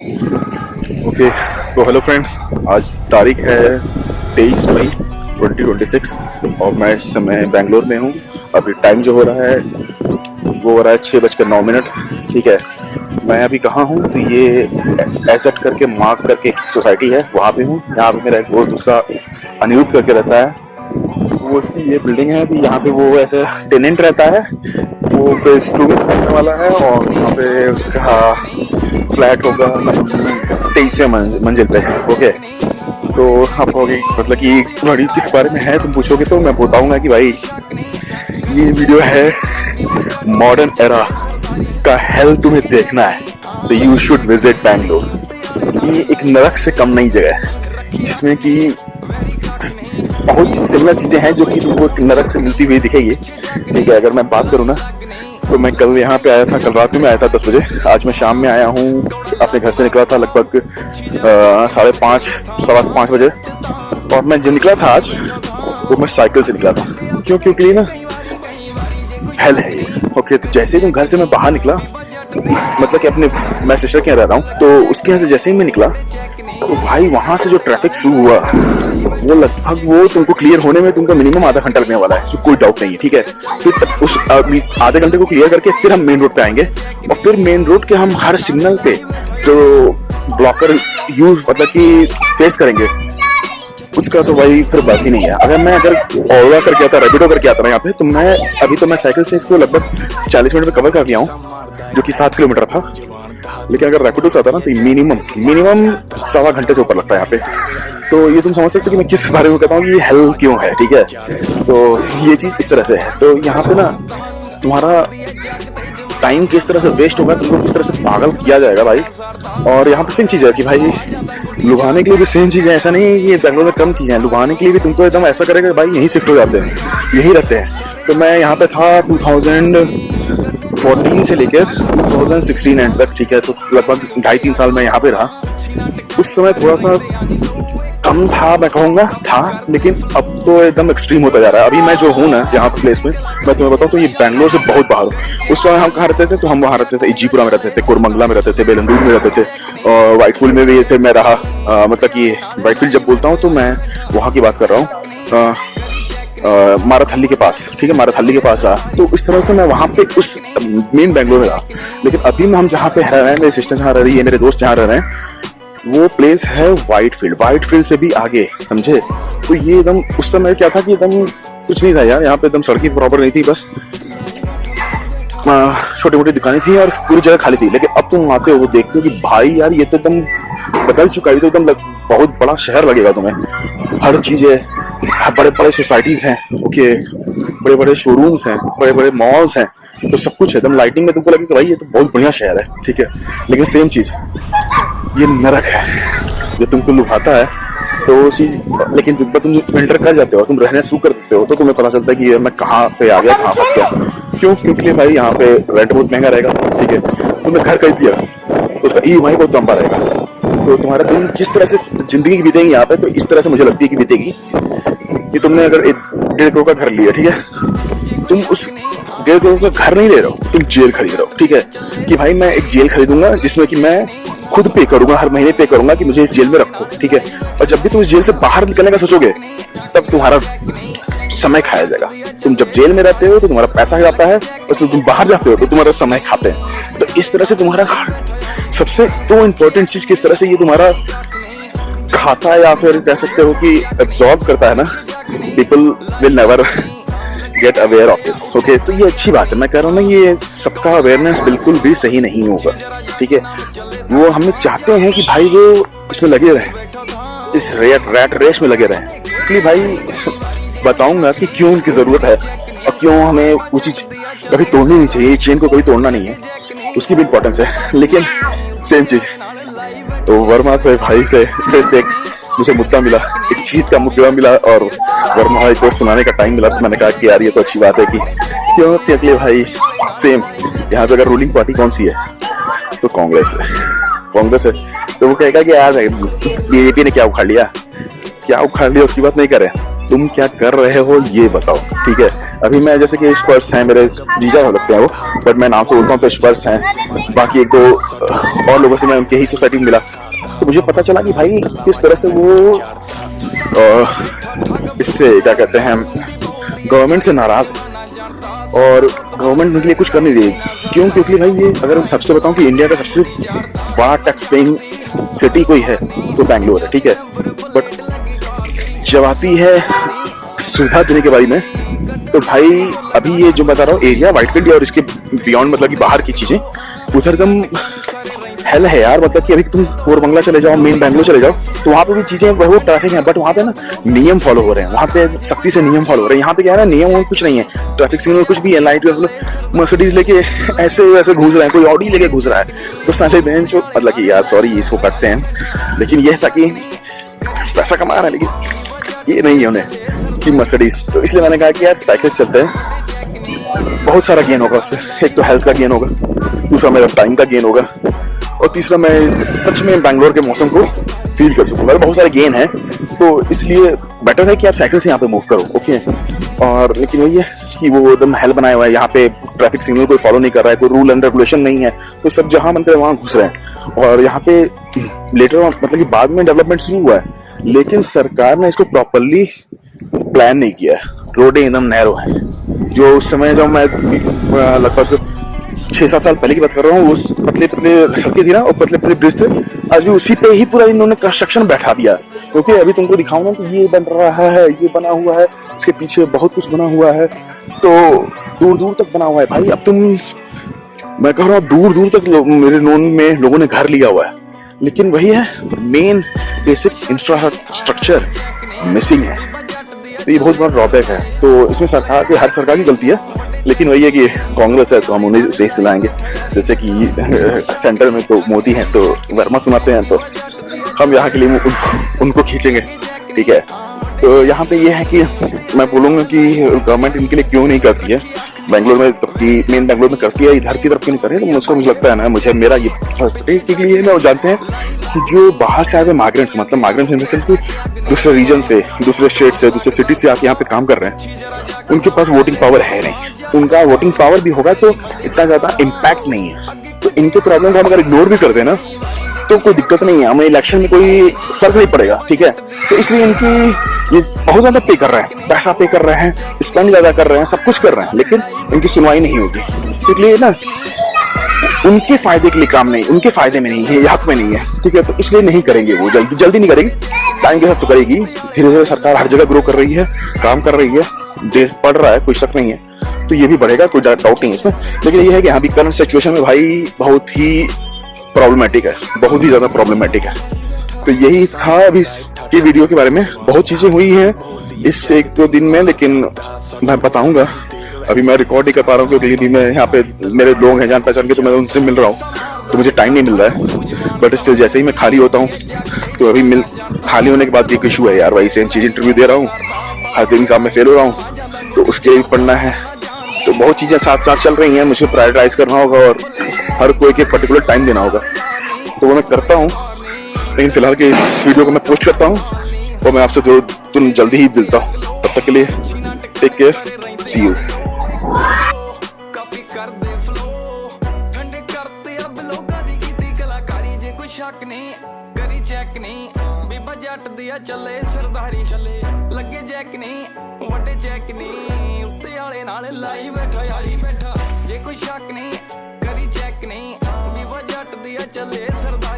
Okay, तो hello friends, आज तारीख है 23 मई 2026 और मैं इस समय बेंगलोर में हूँ। अभी टाइम जो हो रहा है वो हो रहा है 6:09। ठीक है, मैं अभी कहाँ हूँ तो ये एसेट करके मार्क करके एक सोसाइटी है, वहाँ पे हूँ। यहाँ पे मेरा एक दोस्त दूसरा अनिरुद्ध करके रहता है। वो उसकी ये बिल्डिंग है, अभी यहाँ पे वो ऐसे टेनेंट रहता है। वो फेज 2 में रहने वाला है और यहाँ पे उसका फ्लैट होगा 23वें मंजिल पे। ओके, तो आप कहोगे मतलब कि बड़ी किस बारे में है, तुम पूछोगे तो मैं बताऊंगा कि भाई ये वीडियो है मॉडर्न एरा का हेल तुम्हें देखना है तो यू शुड विजिट बैंगलोर। ये एक नरक से कम नहीं जगह है जिसमें कि बहुत सिमिलर चीजें हैं जो कि तुमको नरक से मिलती हुई दिखेगी। ठीक है, अगर मैं बात करूँ ना तो मैं कल यहाँ पे आया था, कल रात में आया था 10 बजे। आज मैं शाम में आया हूँ, अपने घर से निकला था लगभग 5:30 5:15 बजे। और मैं जो निकला था आज वो मैं साइकिल से निकला था। क्योंकि ना हेल है ये। ओके, तो जैसे ही तुम घर से मैं बाहर निकला, मतलब कि अपने मैं सिस्टर के यहाँ रह रहा हूँ, तो उसके यहाँ से जैसे ही मैं निकला तो भाई वहां से जो ट्रैफिक शुरू हुआ वो लगभग वो तुमको क्लियर होने में तुमको मिनिमम आधा घंटा लगने वाला है, इसमें कोई डाउट नहीं है। ठीक है, फिर उस आधे घंटे को क्लियर करके फिर हम मेन रोड पे आएंगे और फिर मेन रोड के हम हर सिग्नल पे जो ब्लॉकर यूज मतलब कि फेस करेंगे उसका तो भाई फिर बात ही नहीं है। अगर ओला करके आता, रैपिडो करके आता ना यहाँ पे, तो मैं साइकिल से इसको लगभग 40 मिनट में कवर कर लिया हूँ, जो कि 7 किलोमीटर था। लेकिन अगर रैपिडो से आता ना तो मिनिमम 1.25 घंटे से ऊपर लगता है यहाँ पे। तो ये तुम समझ सकते हो कि मैं किस बारे में कहता हूँ कि ये हेल क्यों है। ठीक है, तो ये चीज इस तरह से है। तो यहाँ पे ना तुम्हारा टाइम किस तरह से वेस्ट होगा, तुमको किस तरह से पागल किया जाएगा भाई। और यहाँ पे सेम चीज है कि भाई लुभाने के लिए भी सेम चीज है, ऐसा नहीं है कि बेंगलोर में कम चीजें हैं। लुभाने के लिए भी तुमको एकदम ऐसा करेगा भाई यहीं शिफ्ट हो जाते हैं, यहीं रहते हैं। तो मैं यहाँ पे था 2014 से लेकर 2016 एंड तक। ठीक है, तो लगभग 2.5-3 साल मैं यहाँ पे रहा। उस समय थोड़ा सा कम था मैं कहूँगा था, लेकिन अब तो एकदम एक्सट्रीम होता जा रहा है। अभी मैं जो हूँ ना यहाँ प्लेस में, मैं तुम्हें बताऊँ तो ये बैंगलोर से बहुत बाहर हूँ। उस समय हम कहाँ रहते थे, तो हम वहाँ रहते थे इजीपुरा में रहते थे, कोरमंगला में रहते थे, बेलंदूर में रहते थे और व्हाइटफील्ड में भी थे मैं रहा। मतलब कि व्हाइटफील्ड जब बोलता हूँ तो मैं वहाँ की बात कर रहा हूँ, माराथली के पास। ठीक है, माराथली के पास रहा। तो इस तरह से मैं वहाँ पे उस मेन बैंगलोर में रहा। लेकिन अभी हम जहाँ पे रह रहे हैं, मेरी सिस्टर जहाँ रह रही है, मेरे दोस्त जहाँ रह रहे हैं, वो प्लेस है व्हाइटफील्ड से भी आगे, समझे। तो ये एकदम उस समय क्या था कि एकदम कुछ नहीं था यार, यहाँ पे एकदम सड़कें प्रॉपर नहीं थी, बस छोटी मोटी दुकानें थी और पूरी जगह खाली थी। लेकिन अब तुम आते हो देखते हो कि भाई यार ये तो एकदम बदल चुका है, तो एकदम बहुत बड़ा शहर लगेगा तुम्हें। हर चीज है, बड़े बड़े सोसाइटीज हैं, ओके, बड़े बड़े शोरूम्स हैं, बड़े बड़े मॉल्स हैं, तो सब कुछ है एकदम लाइटिंग में। तुमको लगेगा भाई ये तो बहुत बढ़िया शहर है। ठीक है, लेकिन सेम चीज ये नरक है जो तुमको लुभाता है। तो चीज, लेकिन जब तुम फिल्टर कर जाते हो, तुम रहने शुरू कर देते हो, तो तुम्हें पता चलता है कि मैं कहाँ पे आ गया, कहाँ फंस गया। क्योंकि भाई यहाँ पे रेंट बहुत महंगा रहेगा। ठीक है, तुमने घर खरीद लिया तो उसका EMI बहुत लंबा रहेगा। तो तुम्हारा दिन किस तरह से जिंदगी की बीतेगी यहाँ पे, तो इस तरह से मुझे लगती है कि बीतेगी कि तुमने अगर 1.5 करोड़ का घर लिया, ठीक है, तुम उस 1.5 करोड़ का घर नहीं ले रहे हो, तुम जेल खरीद रहे हो। ठीक है, कि भाई मैं एक जेल खरीदूंगा जिसमें कि मैं खुद पे करूंगा, हर महीने पे करूंगा कि मुझे इस जेल में रखो। ठीक है, और जब भी तुम इस जेल से बाहर निकलने का सोचोगे तब तुम्हारा समय खाया जाएगा। तुम जब जेल में रहते हो तो तुम्हारा पैसा जाता है, और जब तुम बाहर जाते हो तो तुम्हारा समय खाते हैं। तो इस तरह से तुम्हारा सबसे 2 इंपॉर्टेंट चीज किस तरह से ये तुम्हारा खाता है, या फिर कह सकते हो कि एब्जॉर्ब करता है ना, people will never get aware of this. Okay, तो ये अच्छी बात है। मैं कह रहा हूँ ना, ये सबका अवेयरनेस बिल्कुल भी सही नहीं होगा। ठीक है, वो हमें चाहते हैं कि भाई वो इसमें लगे रहें, इस रैट रेस में लगे रहें। इसलिए भाई बताऊंगा कि क्यों उनकी जरूरत है और क्यों हमें वो चीज कभी तोड़नी नहीं चाहिए। चेन को कभी तोड़ना नहीं है, उसकी भी इंपॉर्टेंस है। लेकिन सेम चीज तो वर्मा से भाई से एक मुझे मुद्दा मिला, एक जीत का मुद्दा मिला और वर्मा भाई को सुनाने का टाइम मिला। तो मैंने कहा कि यार ये तो अच्छी बात है कि क्यों अगले भाई सेम यहाँ पे अगर रूलिंग पार्टी कौन सी है तो कांग्रेस है। तो वो कहेगा कि यार बीजेपी ने क्या उखाड़ लिया उसकी बात नहीं करे। तुम क्या कर रहे हो ये बताओ, ठीक है। अभी मैं जैसे कि स्पर्स हैं, मेरे जीजा हो लगते हैं वो, बट मैं नाम से बोलता हूँ तो स्पर्स हैं। बाकी एक दो और लोगों से मैं उनके ही सोसाइटी में मिला, तो मुझे पता चला कि भाई किस तरह से वो इससे क्या कहते हैं, गवर्नमेंट से नाराज है और गवर्नमेंट उनके लिए कुछ कर नहीं रही। क्यों? क्योंकि भाई ये अगर सबसे बताऊं कि इंडिया का सबसे बड़ा टैक्स पेइंग सिटी कोई है तो बैंगलोर है, ठीक है। बट जब आती है सुविधा देने के बारे में, तो भाई अभी ये जो बता रहा हूँ एरिया व्हाइटफील्ड और इसके बियॉन्ड, मतलब कि बाहर की चीजें उधर एकदम हेल है यार। मतलब कि अभी तुम कोरबंगला चले जाओ, मेन बैंगलोर चले जाओ, तो वहाँ पे भी चीजें बहुत ट्रैफिक है, बट वहाँ पे ना नियम फॉलो हो रहे हैं, वहाँ पे सख्ती से नियम फॉलो हो रहे हैं। यहाँ पे क्या है ना, नियम कुछ नहीं है, ट्रैफिक सिग्नल कुछ भी है, लाइट मर्सिडीज लेके ऐसे वैसे घुस रहा है, कोई ऑडी लेके घुस रहा है, तो साले बहन जो मतलब कि यार सॉरी इसको करते हैं, लेकिन यह था कि पैसा कमा रहा है, लेकिन ये नहीं है उन्हें कि मर्सिडीज। तो इसलिए मैंने कहा कि यार साइकिल से चलते हैं, बहुत सारा गेन होगा उससे। एक तो हेल्थ का गेन होगा, दूसरा मेरा टाइम का गेन होगा, और तीसरा मैं सच में बैंगलोर के मौसम को फील कर सकूंगा। बहुत सारे गेन हैं, तो इसलिए बेटर है कि आप साइकिल से यहाँ पे मूव करो, ओके। और लेकिन वही है कि वो एकदम हेल बनाया हुआ है, यहाँ पे ट्रैफिक सिग्नल कोई फॉलो नहीं कर रहा है, कोई रूल एंड रेगुलेशन नहीं है, तो सब जहां मन करे वहां घुस रहे हैं। और यहाँ पे लेटर मतलब कि बाद में डेवलपमेंट शुरू हुआ है, लेकिन सरकार ने इसको प्रॉपरली प्लान नहीं किया है। रोडें एकदम नैरो है, जो उस समय जब मैं लगभग 6-7 साल पहले की बात कर रहा हूँ, उस पतले पतले सड़कें थी ना और पतले पतले ब्रिज थे, आज भी उसी पे ही पूरा इन्होंने कंस्ट्रक्शन बैठा दिया। क्योंकि अभी तुमको दिखाऊं ना कि ये बन रहा है, ये बना हुआ है, इसके पीछे बहुत कुछ बना हुआ है, तो दूर दूर तक बना हुआ है भाई। अब मैं कह रहा हूँ दूर दूर तक मेरे नोन में लोगों ने घर लिया हुआ है, लेकिन वही है मेन बेसिक इंफ्रास्ट्रक्चर मिसिंग है, तो ये बहुत बड़ा ड्रॉबैक है। तो इसमें हर सरकार की गलती है, लेकिन वही है कि कांग्रेस है तो हम उन्हें उसे सिलाएंगे। जैसे कि सेंटर में तो मोदी हैं तो वर्मा सुनाते हैं, तो हम यहाँ के लिए उनको खींचेंगे, ठीक है। तो यहाँ पे ये है कि मैं बोलूँगा कि गवर्नमेंट इनके लिए क्यों नहीं करती है, बैंगलोर में तब मेन बैंगलोर में करती है, इधर की तरफ क्यों नहीं कर रही है। तो मुझे लगता है ना, मेरा ये के लिए ना, वो जानते हैं कि जो बाहर से आए हुए माइग्रेंट्स, मतलब माइग्रेंट्स इन द सेंस कि दूसरे रीजन से, दूसरे स्टेट से, दूसरे सिटी से आके यहाँ पे काम कर रहे हैं, उनके पास वोटिंग पावर है नहीं। उनका वोटिंग पावर भी होगा तो इतना ज्यादा इम्पैक्ट नहीं है। तो इनके प्रॉब्लम को हम अगर इग्नोर भी कर देना तो कोई दिक्कत नहीं है, हमें इलेक्शन में कोई फर्क नहीं पड़ेगा, ठीक है। तो इसलिए इनकी ये बहुत ज्यादा पे कर रहे हैं, पैसा पे कर रहे हैं, स्पेंड ज्यादा कर रहे हैं, सब कुछ कर रहे हैं, लेकिन इनकी सुनवाई नहीं होगी। इसलिए ना उनके फायदे के लिए काम नहीं, उनके फायदे में नहीं है, हक में नहीं है, ठीक है। तो इसलिए नहीं करेंगे, वो जल्दी नहीं करेगी, टाइम के साथ तो करेगी। धीरे धीरे सरकार हर जगह ग्रो कर रही है, काम कर रही है, देश बढ़ रहा है, कोई शक नहीं है, तो ये भी बढ़ेगा, कोई डाउट नहीं है इसमें। लेकिन ये है कि अभी करंट सिचुएशन में भाई बहुत ही प्रॉब्लमेटिक है, बहुत ही ज्यादा प्रॉब्लमेटिक है। तो यही था अभी के वीडियो के बारे में। बहुत चीजें हुई हैं इस 1-2 दिन में, लेकिन मैं बताऊंगा। अभी मैं रिकॉर्ड नहीं कर पा रहा हूँ क्योंकि अभी मैं यहाँ पे मेरे लोग हैं जान पहचान के, तो मैं उनसे मिल रहा हूँ, तो मुझे टाइम नहीं मिल रहा है। बट स्टिल जैसे ही मैं खाली होता हूँ, तो अभी खाली होने के बाद एक इशू है यार, वही सेम चीज इंटरव्यू दे रहा हूँ, हर दिन एग्जाम में फेल हो रहा हूँ, तो उसके लिए भी पढ़ना है। तो बहुत चीजें साथ साथ चल रही हैं, मुझे प्रायोरिटाइज करना होगा और हर कोई के पर्टिकुलर टाइम देना होगा, तो वो मैं करता हूँ। लेकिन फिलहाल के इस वीडियो को मैं पोस्ट करता हूँ और मैं आपसे तुरंत जल्दी ही मिलता हूँ। तब तक के लिए टेक केयर, सी यू। शक नहीं करी चेक नहीं बीबा जट दिया चले सरदारी चले लगे चेक नहीं वड्डे चेक नहीं उत्ते वाले नाल लाई बैठा यारी बैठा जे कोई शक नहीं करी चेक नहीं बीबा जट दिया चले सरदारी।